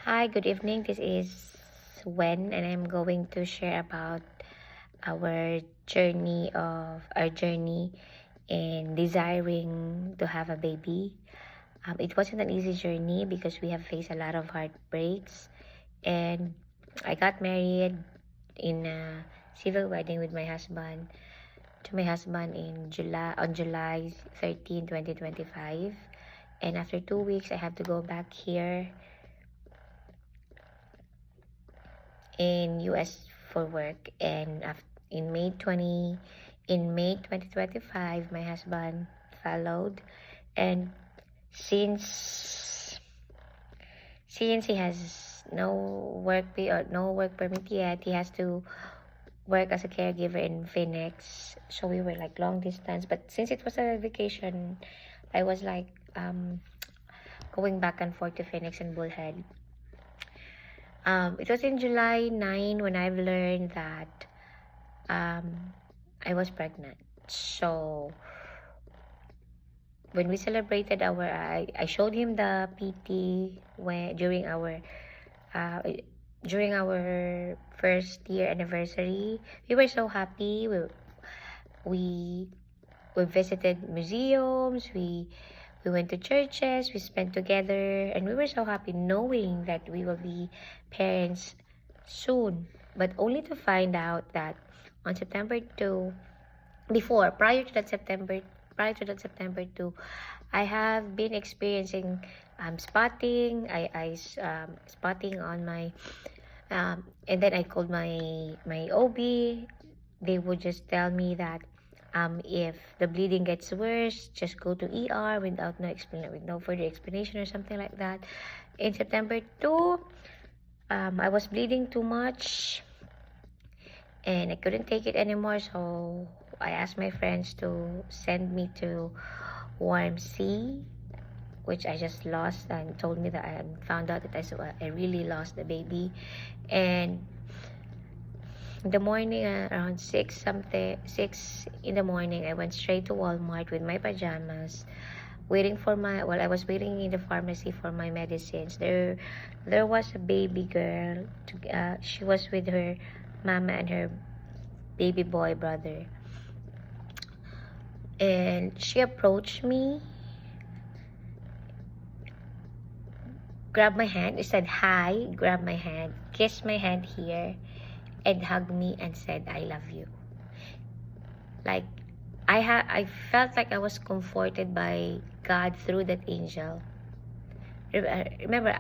Hi, good evening. This is Wen, and I'm going to share about our journey in desiring to have a baby. It wasn't an easy journey because we have faced a lot of heartbreaks, and I got married in a civil wedding with my husband in July 13, 2025. And after 2 weeks, I have to go back here in US for work. And in May 2025, my husband followed. And since he has no work permit yet, he has to work as a caregiver in Phoenix. So we were like long distance, but since it was a vacation, I was like going back and forth to Phoenix and Bullhead. It was in July 9 when I've learned that I was pregnant. So when we celebrated I showed him the PT uh, during our first year anniversary. We were so happy. We visited museums. We went to churches. We spent together, and we were so happy knowing that we will be parents soon. But only to find out that on September 2, prior to that September 2, I have been experiencing spotting. Spotting on my and then I called my OB. They would just tell me that if the bleeding gets worse, just go to ER with no further explanation or something like that. In September 2, I was bleeding too much and I couldn't take it anymore, so I asked my friends to send me to Warm Sea, which I just lost, and told me that I found out that I really lost the baby. And in the morning, around 6 in the morning, I went straight to Walmart with my pajamas, while I was waiting in the pharmacy for my medicines. There was a baby girl. She was with her mama and her baby boy brother, and she approached me, grabbed my hand, said hi, grabbed my hand, kissed my hand here, and hugged me and said, "I love you." Like I felt like I was comforted by God through that angel. Remember,